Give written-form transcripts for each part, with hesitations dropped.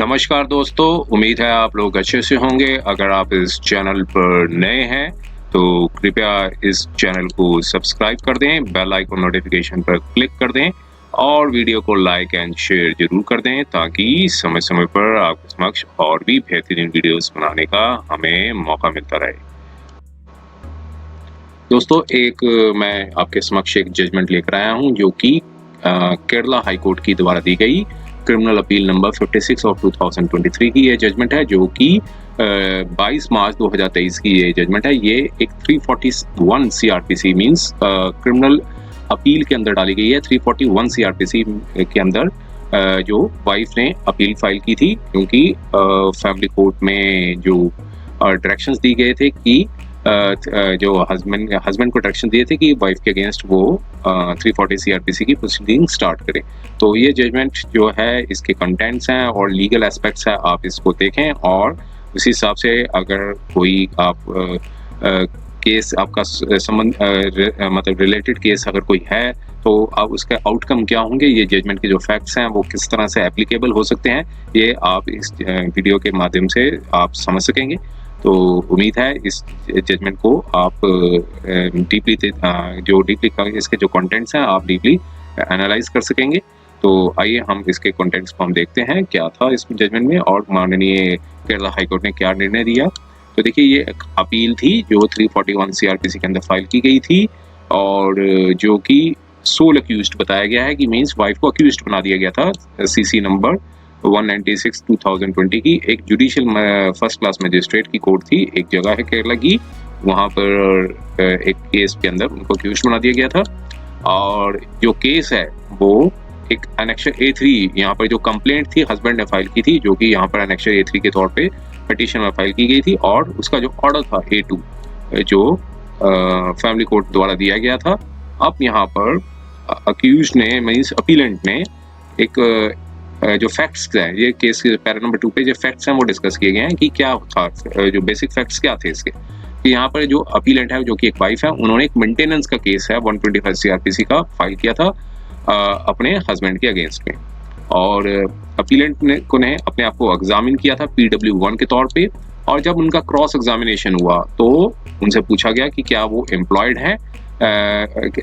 नमस्कार दोस्तों, उम्मीद है आप लोग अच्छे से होंगे। अगर आप इस चैनल पर नए हैं तो कृपया इस चैनल को सब्सक्राइब कर दें, बेल आइकन नोटिफिकेशन पर क्लिक कर दें और वीडियो को लाइक एंड शेयर जरूर कर दें ताकि समय समय पर आपके समक्ष और भी बेहतरीन वीडियोस बनाने का हमें मौका मिलता रहे। दोस्तों, मैं आपके समक्ष एक जजमेंट लेकर आया हूं जो कि केरला हाई कोर्ट की द्वारा दी गई क्रिमिनल अपील नंबर 56 ऑफ 2023 की ये जजमेंट है, जो कि 22 मार्च 2023 की ये जजमेंट है। ये एक 341 सीआरपीसी मींस क्रिमिनल अपील के अंदर डाली गई है। 341 सीआरपीसी के अंदर जो वाइफ ने अपील फाइल की थी, क्योंकि फैमिली कोर्ट में जो डायरेक्शंस दी गए थे कि जो हस्बैंड को डायरेक्शन दिए थे कि वाइफ के अगेंस्ट वो 340 सीआरपीसी की प्रोसीडिंग स्टार्ट करें। तो ये जजमेंट जो है, इसके कंटेंट्स हैं और लीगल एस्पेक्ट्स हैं, आप इसको देखें और उसी हिसाब से अगर कोई आप केस आपका संबंध मतलब रिलेटेड केस अगर कोई है तो आप उसका आउटकम क्या होंगे, ये जजमेंट के जो फैक्ट्स हैं वो किस तरह से एप्लीकेबल हो सकते हैं, ये आप इस वीडियो के माध्यम से आप समझ सकेंगे। तो उम्मीद है इस जजमेंट को आप डीपली इसके जो कंटेंट्स हैं आप डीपली एनालाइज कर सकेंगे। तो आइए हम इसके कंटेंट्स को हम देखते हैं क्या था इस जजमेंट में और माननीय केरला हाईकोर्ट ने क्या निर्णय दिया। तो देखिए, ये एक अपील थी जो 341 सीआरपीसी के अंदर फाइल की गई थी और जो कि सोल अक्यूज्ड बताया गया है कि मींस वाइफ को अक्यूज्ड बना दिया गया था। सीसी नंबर 196 2020 की एक जुडिशियल फर्स्ट क्लास मजिस्ट्रेट की कोर्ट थी, एक जगह है केरला की, वहां पर एक केस के अंदर उनको अक्यूज्ड बना दिया गया था। और जो केस है वो एक एनेक्शर A3, यहाँ पर जो कंप्लेंट थी हस्बैंड ने फाइल की थी, जो कि यहाँ पर एनेक्शर A3 के तौर पे पिटीशन में फाइल की गई थी, और उसका जो ऑर्डर था A2 जो फैमिली कोर्ट द्वारा दिया गया था। अब यहाँ पर अक्यूज्ड ने मींस अपीलेंट ने एक जो फैक्ट्स हैं, ये केस के पैरा नंबर 2 पे जो फैक्ट्स हैं वो डिस्कस किए गए हैं कि क्या था, जो बेसिक फैक्ट्स क्या थे इसके। कि यहाँ पर जो अपीलेंट है जो कि एक वाइफ है, उन्होंने एक मेंटेनेंस का केस है 125 सीआरपीसी का फाइल किया था अपने हस्बैंड के अगेंस्ट में। और अपीलेंट ने अपने आप को एग्जामिन किया था PW1 के तौर पे, और जब उनका क्रॉस एग्जामिनेशन हुआ तो उनसे पूछा गया कि क्या वो एम्प्लॉयड है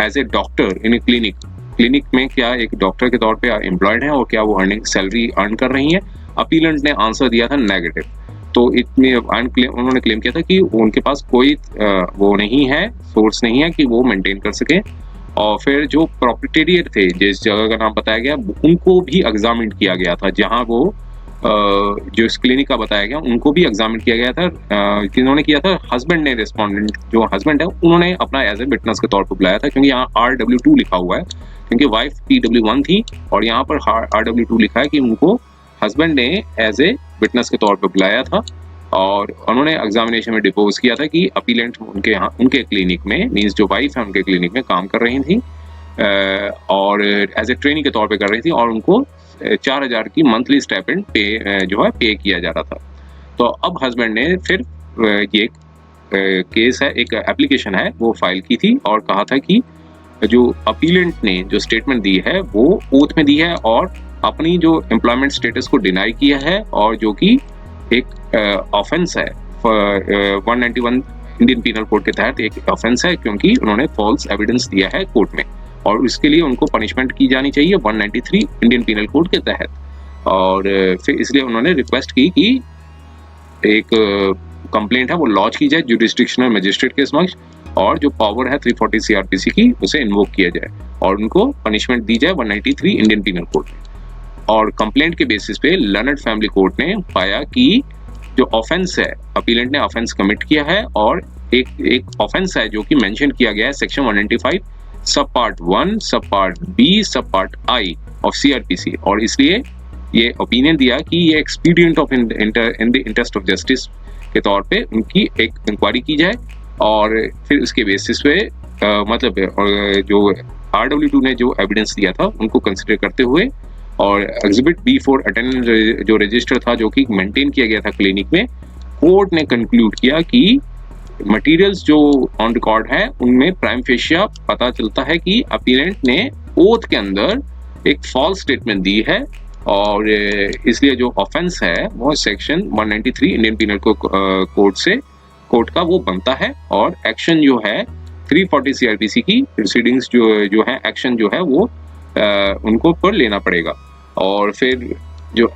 as a doctor in clinic में, क्या एक डॉक्टर के तौर पे एम्प्लॉयड है और क्या वो सैलरी अर्न कर रही है। अपीलेंट ने आंसर दिया था नेगेटिव। तो उन्होंने क्लेम किया था कि उनके पास कोई वो नहीं है, सोर्स नहीं है कि वो मेंटेन कर सके। और फिर जो प्रोप्राइटर थे जिस जगह का नाम बताया गया, उनको भी एग्जामिन किया गया था, जहां वो जो इस क्लिनिक का बताया गया उनको भी एग्जामिन किया गया था। किन्होंने किया था, हस्बैंड ने, रिस्पोंडेंट जो हस्बैंड है उन्होंने अपना एज ए विटनेस के तौर पर बुलाया था, क्योंकि यहाँ RW2 लिखा हुआ है, क्योंकि वाइफ PW1 थी और यहाँ पर RW2 लिखा है कि उनको हस्बैंड ने एज ए विटनेस के तौर पर बुलाया था। और उन्होंने एग्जामिनेशन में डिपोज किया था कि अपीलेंट उनके क्लिनिक में मींस जो वाइफ है उनके क्लिनिक में काम कर रही थी और एज ए ट्रेनिंग के तौर पे कर रही थी, और उनको 4000 की मंथली स्टाइपेंड पे किया जा रहा था। तो अब हस्बैंड ने फिर ये केस है, एक एप्लीकेशन है वो फाइल की थी और कहा था कि जो अपीलेंट ने जो स्टेटमेंट दी है वो ओथ में दी है और अपनी जो एम्प्लॉयमेंट स्टेटस को डिनाई किया है, और जो कि एक ऑफेंस है 191 इंडियन पीनल कोड के तहत एक ऑफेंस है, क्योंकि उन्होंने फॉल्स एविडेंस दिया है कोर्ट में, और इसके लिए उनको पनिशमेंट की जानी चाहिए 193 इंडियन पीनल कोड के तहत। और फिर इसलिए उन्होंने रिक्वेस्ट की कि एक कंप्लेंट है वो लॉन्च की जाए जुडिस्डिक्शनल मजिस्ट्रेट के समक्ष, और जो पावर है 340 सीआरपीसी की उसे इन्वोक किया जाए और उनको पनिशमेंट दी जाए 193 इंडियन पीनल कोड में। और कंप्लेंट के बेसिस पे लर्नड फैमिली कोर्ट ने पाया कि जो ऑफेंस है, अपीलेंट ने ऑफेंस कमिट किया है, और एक ऑफेंस है जो कि मेंशन किया गया है सेक्शन 195 सब पार्ट 1 सब पार्ट B सब पार्ट I ऑफ सीआरपीसी, और इसलिए ये ओपिनियन दिया कि ये expedient of in the interest of justice के तौर पे उनकी एक इंक्वायरी की जाए। और फिर उसके बेसिस पे मतलब जो RW2 ने जो एविडेंस दिया था उनको कंसिडर करते हुए, और एग्जिबिट B4 अटेंडेंस जो रजिस्टर था जो कि मेंटेन किया गया था क्लिनिक में, कोर्ट ने कंक्लूड किया कि मटेरियल्स जो ऑन रिकॉर्ड है उनमें प्राइम फेशिया पता चलता है कि अपीलेंट ने ओथ के अंदर एक फॉल्स स्टेटमेंट दी है और इसलिए जो ऑफेंस है वो सेक्शन 193 इंडियन पिनल कोड का वो बनता है, और एक्शन जो है 340 सीआरपीसी की प्रोसीडिंग्स जो है एक्शन जो है वो उनको पर लेना पड़ेगा। और फिर जो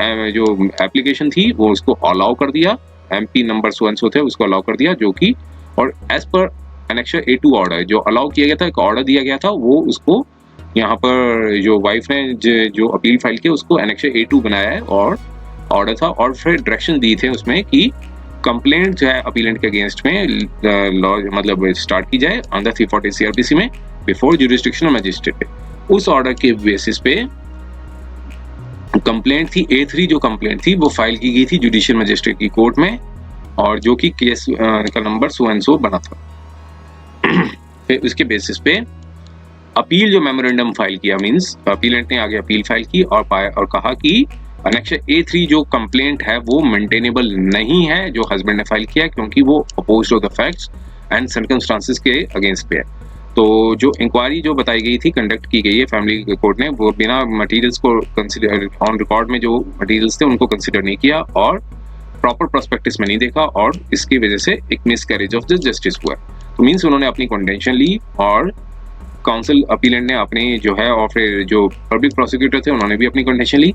एप्लीकेशन थी वो उसको अलाउ कर दिया, एमपी नंबर सो थे उसको अलाउ कर दिया, जो कि और as per annexure A2 order जो अलाउ किया गया था, एक ऑर्डर दिया गया था, वो उसको यहाँ पर जो वाइफ ने जो अपील फाइल किया उसको एनेक्शर A2 बनाया है और ऑर्डर था। और फिर डायरेक्शन दी थे उसमें कि कंप्लेंट जो है अपीलेंट के अगेंस्ट में लॉ मतलब स्टार्ट की जाए अंडर 340 सीआरपीसी में बिफोर जुरिस्डिक्शनल मजिस्ट्रेट। उस ऑर्डर के बेसिस पे कंप्लेंट थी A3, जो कंप्लेंट थी वो फाइल की गई थी जुडिशियल मजिस्ट्रेट की कोर्ट में, और जो कि केस का नंबर सो एंड सो बना था। फिर उसके बेसिस पे अपील जो मेमोरेंडम फाइल किया, मींस अपीलेंट ने आगे अपील फाइल की और कहा कि एनेक्शर A3 जो कंप्लेंट है वो मेंटेनेबल नहीं है जो हस्बैंड ने फाइल किया, क्योंकि वो opposed of the facts and circumstances के अगेंस्ट पे है। तो जो इंक्वायरी जो बताई गई थी, कंडक्ट की गई है फैमिली कोर्ट ने, वो बिना मटेरियल्स को कंसीडर ऑन रिकॉर्ड में जो मटेरियल्स थे उनको कंसीडर नहीं किया और प्रॉपर प्रोस्पेक्टस में नहीं देखा, और इसकी वजह से एक मिसकैरेज ऑफ जस्टिस हुआ। तो मीन्स उन्होंने अपनी कंटेंशन ली और काउंसिल अपीलेंट ने अपनी जो है, और फिर जो पब्लिक प्रोसिक्यूटर थे उन्होंने भी अपनी कंटेंशन ली।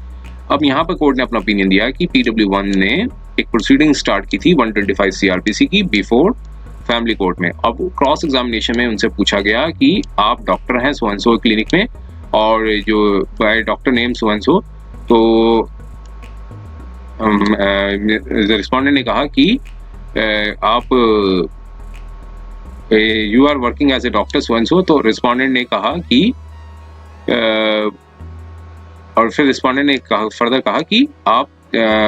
अब यहाँ पर कोर्ट ने अपना ओपिनियन दिया कि PW1 ने एक प्रोसीडिंग स्टार्ट की थी 125 सीआरपीसी की बिफोर फैमिली कोर्ट में। अब क्रॉस एग्जामिनेशन में उनसे पूछा गया कि आप डॉक्टर हैं सो एंड सो क्लिनिक में, और जो by doctor name so and so, तो रिस्पोंडेंट ने कहा कि आप you are working as a doctor so and so. तो रिस्पोंडेंट ने कहा कि और फिर रिस्पोंडेंट ने फर्दर कहा कि आप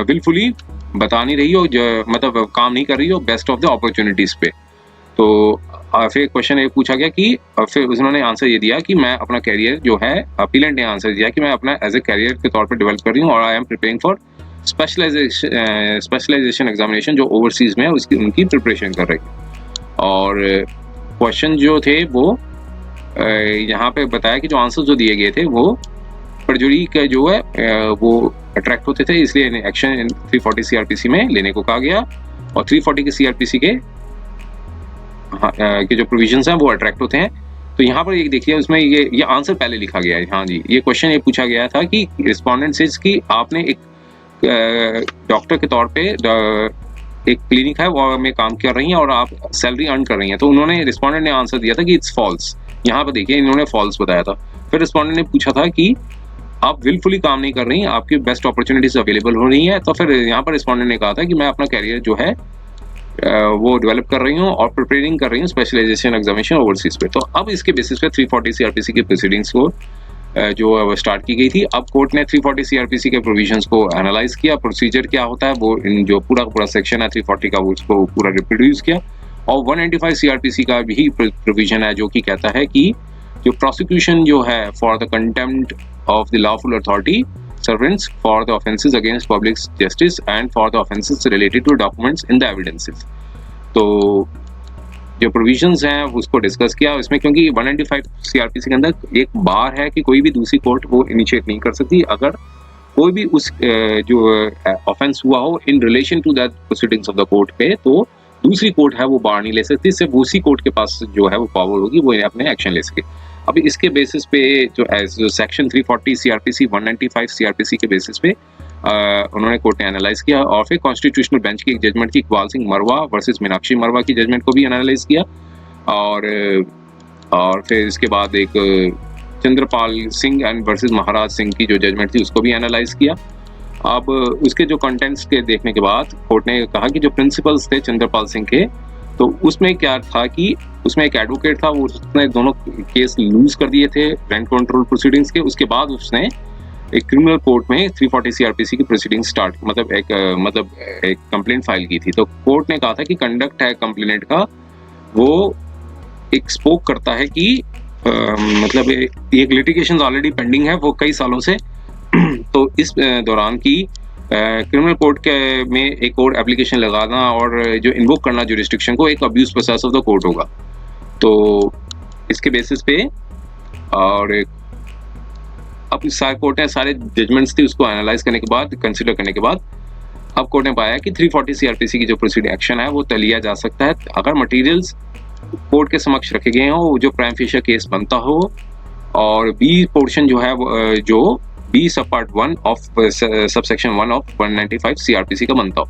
विलफुली बता नहीं रही हो, मतलब काम नहीं कर रही हो बेस्ट ऑफ द अपॉर्चुनिटीज पे। तो फिर क्वेश्चन ये पूछा गया कि फिर उन्होंने आंसर ये दिया कि मैं अपना कैरियर जो है, अपीलेंट ने आंसर दिया कि मैं अपना एज ए कैरियर के तौर पे डेवलप कर रही हूँ और I am preparing for specialisation examination जो ओवरसीज में है उसकी उनकी प्रिपरेशन कर रही है। और क्वेश्चन जो थे वो यहाँ पे बताया कि जो आंसर जो दिए गए थे वो परजुरी का जो है वो अट्रैक्ट होते थे, इसलिए एक्शन 340 सीआरपीसी में लेने को कहा गया, और 340 के सीआरपीसी के जो प्रोविजंस हैं वो अट्रैक्ट होते हैं। तो यहाँ पर एक देखिए उसमें ये आंसर पहले लिखा गया है। हाँ जी, ये क्वेश्चन ये पूछा गया था कि रिस्पोंडेंट सेज कि आपने एक डॉक्टर के तौर पे एक क्लिनिक है वो में काम कर रही हैं और आप सैलरी अर्न कर रही हैं। तो उन्होंने रिस्पोंडेंट ने आंसर दिया था कि इट्स फॉल्स। यहाँ पर देखिए इन्होंने फॉल्स बताया था। फिर रिस्पोंडेंट ने पूछा था कि आप विलफुली काम नहीं कर रही हैं, आपकी बेस्ट अपॉर्चुनिटीज अवेलेबल हो रही हैं। तो फिर यहाँ पर रिस्पोंडेंट ने कहा था कि मैं अपना कैरियर जो है वो डेवलप कर रही हूँ और प्रिपेयरिंग कर रही हूँ स्पेशलाइजेशन एग्जामिनेशन ओवरसीज पे। तो अब इसके बेसिस पे 340 सीआरपीसी के प्रोसीडिंग्स को जो स्टार्ट की गई थी। अब कोर्ट ने 340 सीआरपीसी के प्रोविजंस को एनालाइज किया, प्रोसीजर क्या होता है वो जो पूरा सेक्शन है 340 का वो उसको पूरा रिप्रोड्यूस किया, और 195 सीआरपीसी का भी प्रोविजन है जो कि कहता है कि जो प्रोसिक्यूशन जो है for the contempt of the lawful authority servants for the offences against public justice and for the offences related to documents in the evidences। तो जो प्रोविजंस हैं उसको डिस्कस किया इसमें, क्योंकि 195 सीआरपीसी के अंदर एक बार है कि कोई भी दूसरी कोर्ट वो इनिशिएट नहीं कर सकती अगर कोई भी उस जो ऑफेंस हुआ हो in relation to that proceedings of the court पे, तो दूसरी कोर्ट है वो बार नहीं ले सकती, सिर्फ उसी कोर्ट के पास जो है वो पावर होगी वो अपने एक्शन ले सके। अभी इसके बेसिस पे जो सेक्शन 340 सीआरपीसी 195 सीआरपीसी के बेसिस पे उन्होंने कोर्ट ने एनालाइज किया, और फिर कॉन्स्टिट्यूशनल बेंच की एक जजमेंट थी इकबाल सिंह मरवा वर्सेस मीनाक्षी मरवा की जजमेंट को भी एनालाइज किया, और फिर इसके बाद एक चंद्रपाल सिंह एंड वर्सेस महाराज सिंह की जो जजमेंट थी उसको भी एनालाइज किया। अब उसके जो कंटेंट्स के देखने के बाद कोर्ट ने कहा कि जो प्रिंसिपल्स थे चंद्रपाल सिंह के, तो उसमें क्या था कि उसमें एक एडवोकेट था, वो उसने दोनों केस लूज कर दिए थे रेंट कंट्रोल प्रोसीडिंग्स के। उसके बाद उसने एक क्रिमिनल कोर्ट में 340 सीआरपीसी की प्रोसीडिंग स्टार्ट मतलब एक कंप्लेंट फाइल की थी। तो कोर्ट ने कहा था कि कंडक्ट है कंप्लेनेंट का वो एक स्पोक करता है कि मतलब एक लिटिगेशन ऑलरेडी पेंडिंग है वो कई सालों से तो इस दौरान की क्रिमिनल कोर्ट के में एक और एप्लीकेशन लगाना और जो इन्वोक करना जुरिस्डिक्शन को एक abuse process of the court होगा। तो इसके बेसिस पे और अब सारे कोर्ट ने सारे जजमेंट्स थी उसको एनालाइज करने के बाद, कंसिडर करने के बाद अब कोर्ट ने पाया कि 340 सीआरपीसी की जो प्रोसीडिंग एक्शन है वो लिया जा सकता है अगर मटेरियल्स कोर्ट के समक्ष रखे गए हो, जो प्राइम फेशियल केस बनता हो, और बी पोर्शन जो है जो बी सब part 1 of subsection 1 of 195 CrPC का बनता हो।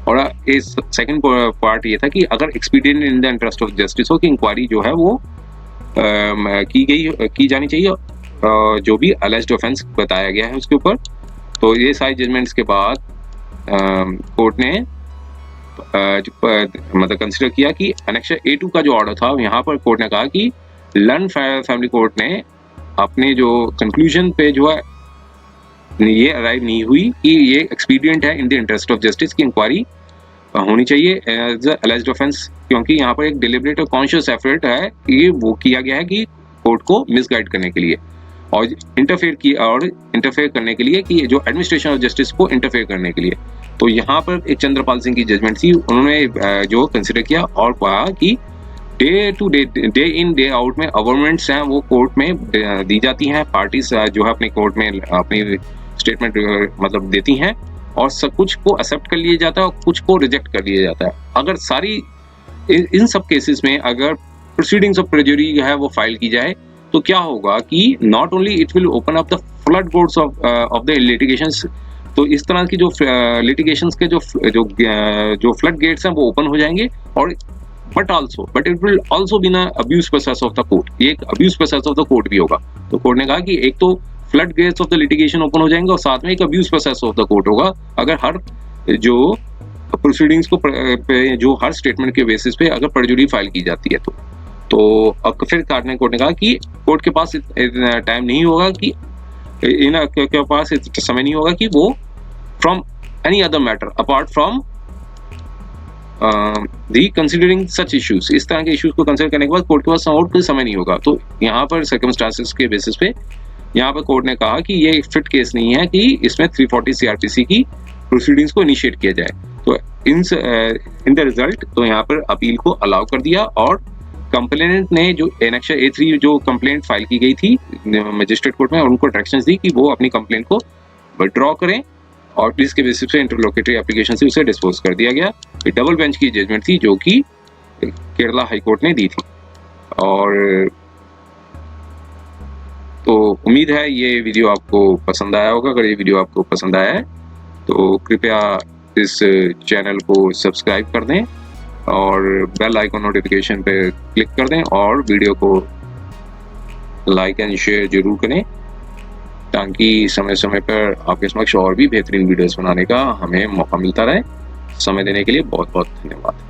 और इस सेकंड पार्ट ये था कि अगर expedient in the interest of justice हो कि इंक्वायरी जो है वो की जानी चाहिए जो भी अलेज्ड ऑफेंस बताया गया है उसके ऊपर। तो ये सारे जजमेंट्स के बाद कोर्ट ने मतलब कंसिडर किया कि एनेक्शर A2 का जो ऑर्डर था, यहाँ पर कोर्ट ने कहा कि लर्न फैमिली कोर्ट ने अपने जो कंक्लूजन पे जो है ये अराइव नहीं हुई कि ये एक्सपीडिएंट है इन द इंटरेस्ट ऑफ जस्टिस की इंक्वायरी होनी चाहिए एज अलेज्ड ऑफेंस, क्योंकि यहाँ पर एक डिलिबरेट और कॉन्शियस एफर्ट है, ये वो किया गया है कि कोर्ट को मिसगाइड करने के लिए और इंटरफेयर करने के लिए, कि जो एडमिनिस्ट्रेशन ऑफ जस्टिस को इंटरफेयर करने के लिए। तो यहाँ पर एक चंद्रपाल सिंह की जजमेंट थी, उन्होंने जो कंसिडर किया और कहा कि day to day in day out में गवर्नमेंट्स हैं वो कोर्ट में दी जाती हैं, पार्टीज जो है अपने कोर्ट में अपनी स्टेटमेंट मतलब देती हैं और सब कुछ को एक्सेप्ट कर लिया जाता है और कुछ को रिजेक्ट कर लिया जाता है। अगर सारी इन सब केसेस में अगर प्रोसीडिंग्स ऑफ प्रेजुरी है वो फाइल की जाए तो क्या होगा कि not only it will open up the flood gates of the litigations, तो इस तरह की जो लिटिगेशंस के जो फ्लड गेट्स हैं वो ओपन हो जाएंगे, और but it will also be an abuse process of the court, ये एक abuse process of the court भी होगा। तो कोर्ट ने कहा कि एक तो flood gates of the litigation open हो जाएंगे और साथ में एक abuse process of the court होगा अगर हर जो प्रोसीडिंग्स को जो हर स्टेटमेंट के बेसिस पे अगर परजुरी फाइल की जाती है तो फिर कोर्ट ने कहा कि कोर्ट के पास टाइम नहीं होगा कि के पास समय नहीं होगा कि वो from any other matter apart from the considering such issues, इस तरह के इश्यूज को कंसिडर करने के बाद कोर्ट के पास और कोई समय नहीं होगा। तो यहाँ पर सर्कमस्टांसेस के बेसिस पे यहाँ पर कोर्ट ने कहा कि ये फिट केस नहीं है कि इसमें 340 सीआरपीसी की प्रोसीडिंग्स को इनिशिएट किया जाए। तो इन द रिजल्ट तो यहाँ पर अपील को अलाउ कर दिया और कंप्लेनेंट ने जो एनेक्शर A3 जो कंप्लेंट फाइल की गई थी मजिस्ट्रेट कोर्ट में उनको डायरेक्शंस दी कि वो अपनी कंप्लेंट को विड्रॉ करें और इसके बेसिस पे इंटरलोकेटरी एप्लीकेशन से उसे डिस्पोज कर दिया गया। ये डबल बेंच की जजमेंट थी जो कि केरला हाई कोर्ट ने दी थी। और तो उम्मीद है ये वीडियो आपको पसंद आया होगा। अगर ये वीडियो आपको पसंद आया है तो कृपया इस चैनल को सब्सक्राइब कर दें और बेल आइकन नोटिफिकेशन पे क्लिक कर दें और वीडियो को लाइक एंड शेयर जरूर करें ताकि समय समय पर आपके समक्ष और भी बेहतरीन वीडियोस बनाने का हमें मौका मिलता रहे। समय देने के लिए बहुत बहुत धन्यवाद।